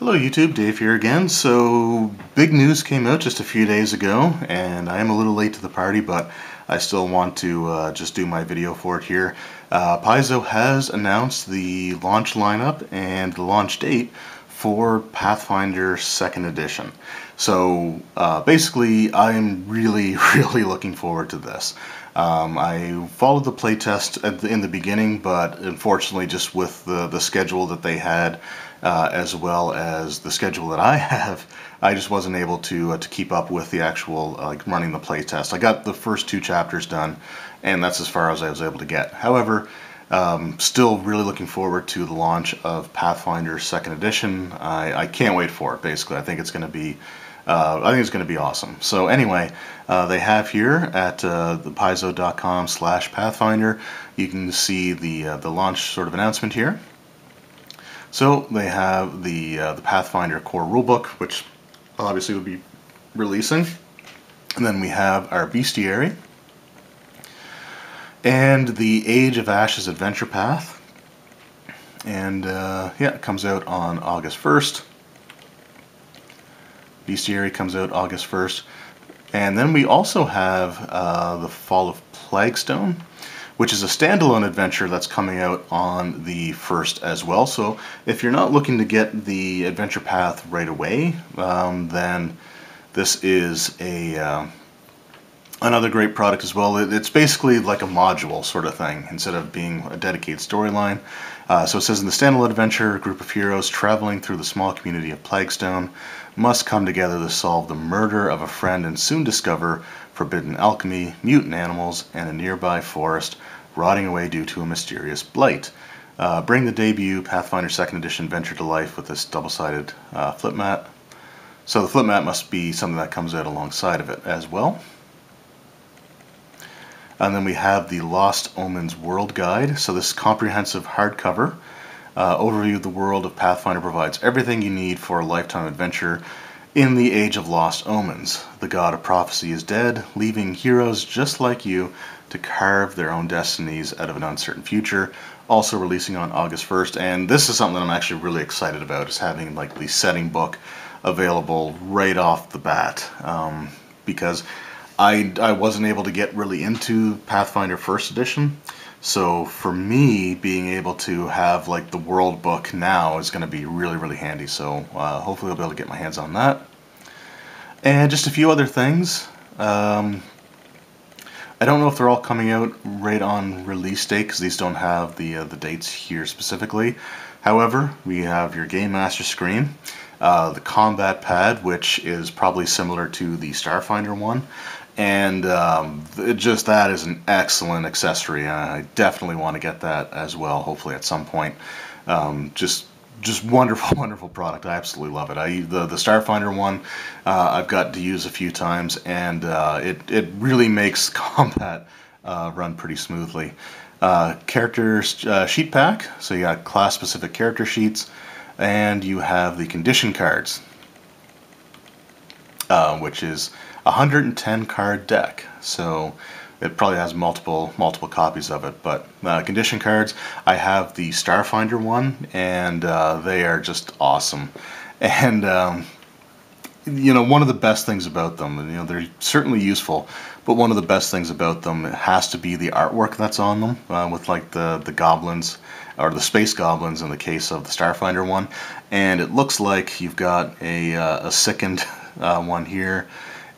Hello YouTube, Dave here again. So big news came out just a few days ago, and I am a little late to the party, but I still want to just do my video for it here. Paizo has announced the launch lineup and the launch date for Pathfinder 2nd Edition. So basically I'm really looking forward to this. I followed the playtest in the beginning, but unfortunately just with the schedule that they had, as well as the schedule that I have, I just wasn't able to keep up with the actual running the playtest. I got the first 2 chapters done, and that's as far as I was able to get. However, still really looking forward to the launch of Pathfinder 2nd Edition. I can't wait for it. Basically, I think it's going to be awesome. So anyway, they have here at the Paizo.com/Pathfinder. You can see the launch sort of announcement here. So they have the Pathfinder core rulebook, which obviously will be releasing, and then we have our bestiary and the Age of Ashes adventure path, and yeah, it comes out on August 1st. Bestiary comes out August 1st, and then we also have the Fall of Plagstone, which is a standalone adventure that's coming out on the 1st as well. So if you're not looking to get the adventure path right away, then this is another great product as well. It's basically like a module sort of thing instead of being a dedicated storyline. So it says, in the standalone adventure, a group of heroes traveling through the small community of Plagstone must come together to solve the murder of a friend and soon discover forbidden alchemy, mutant animals, and a nearby forest rotting away due to a mysterious blight. Bring the debut Pathfinder 2nd Edition adventure to life with this double-sided flip mat. So the flip mat must be something that comes out alongside of it as well. And then we have the Lost Omens World Guide. So this comprehensive hardcover overview of the world of Pathfinder provides everything you need for a lifetime adventure in the Age of Lost Omens. The god of prophecy is dead, leaving heroes just like you to carve their own destinies out of an uncertain future. Also releasing on August 1st, and this is something that I'm actually really excited about, is having like the setting book available right off the bat, because I wasn't able to get really into Pathfinder 1st Edition. So for me, being able to have like the world book now is going to be really handy. So hopefully I'll be able to get my hands on that. And just a few other things. I don't know if they're all coming out right on release date, because these don't have the dates here specifically. However, we have your Game Master screen, the combat pad, which is probably similar to the Starfinder one. And just that is an excellent accessory. I definitely want to get that as well, hopefully at some point. Just wonderful product. I absolutely love it. The Starfinder one I've got to use a few times, and it really makes combat run pretty smoothly. Character sheet pack. So you got class specific character sheets, and you have the condition cards, which is 110 card deck, so it probably has multiple copies of it. But condition cards, I have the Starfinder one, and they are just awesome. And you know, one of the best things about them, you know, they're certainly useful, but one of the best things about them has to be the artwork that's on them, with like the goblins, or the space goblins in the case of the Starfinder one. And it looks like you've got a sickened one here.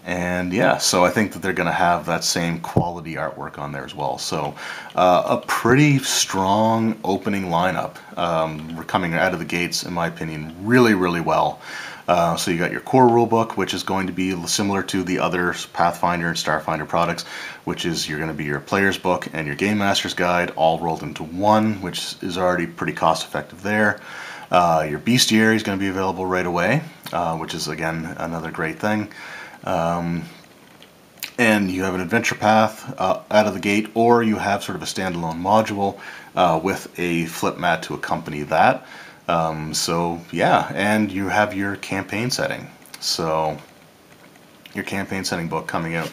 And yeah, so I think that they're going to have that same quality artwork on there as well. So a pretty strong opening lineup. We're coming out of the gates, in my opinion, really well. So you got your core rulebook, which is going to be similar to the other Pathfinder and Starfinder products, which is you're going to be your player's book and your Game Master's Guide all rolled into one, which is already pretty cost effective there. Your bestiary is going to be available right away, which is again another great thing. And you have an adventure path out of the gate, or you have sort of a standalone module with a flip mat to accompany that. So yeah, and you have your campaign setting. So your campaign setting book coming out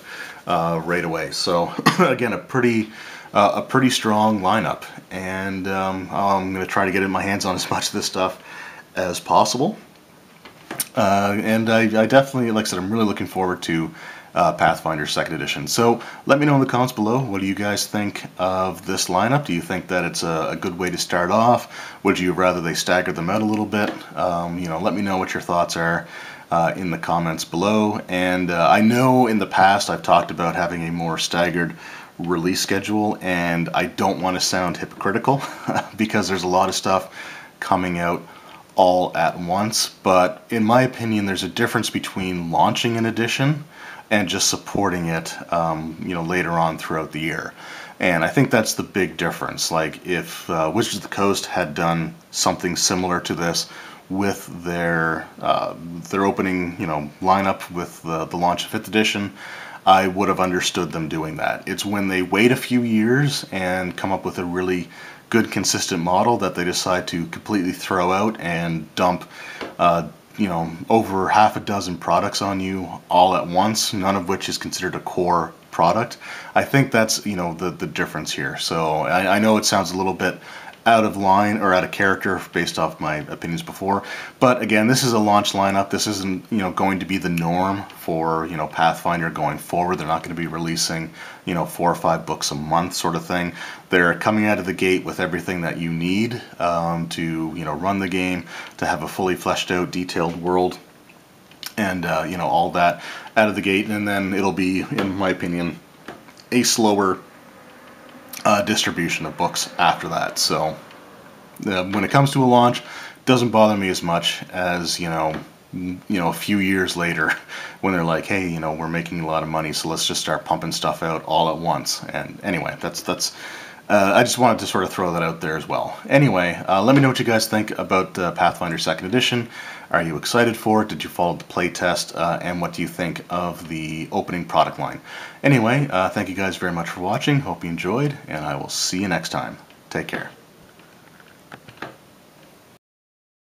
right away. So again, a pretty strong lineup, and I'm going to try to get in my hands on as much of this stuff as possible. And I definitely, like I said, I'm really looking forward to Pathfinder 2nd Edition. So let me know in the comments below, what do you guys think of this lineup? Do you think that it's a good way to start off? Would you rather they stagger them out a little bit? Let me know what your thoughts are in the comments below. And I know in the past I've talked about having a more staggered release schedule, and I don't want to sound hypocritical because there's a lot of stuff coming out all at once, but in my opinion there's a difference between launching an edition and just supporting it later on throughout the year. And I think that's the big difference. Like if Wizards of the Coast had done something similar to this with their opening lineup with the launch of 5th edition, I would have understood them doing that. It's when they wait a few years and come up with a really good consistent model that they decide to completely throw out and dump over half a dozen products on you all at once, none of which is considered a core product. I think that's the difference here. So I know it sounds a little bit out of line or out of character based off my opinions before, but again, this is a launch lineup. This isn't going to be the norm for Pathfinder going forward. They're not going to be releasing 4 or 5 books a month sort of thing. They're coming out of the gate with everything that you need to run the game, to have a fully fleshed out detailed world, and all that out of the gate. And then it'll be, in my opinion, a slower distribution of books after that. So when it comes to a launch, it doesn't bother me as much as a few years later when they're like, hey, we're making a lot of money, so let's just start pumping stuff out all at once. And anyway, that's I just wanted to sort of throw that out there as well. Anyway, let me know what you guys think about Pathfinder 2nd Edition. Are you excited for it? Did you follow the playtest? And what do you think of the opening product line? Anyway, thank you guys very much for watching. Hope you enjoyed, and I will see you next time. Take care.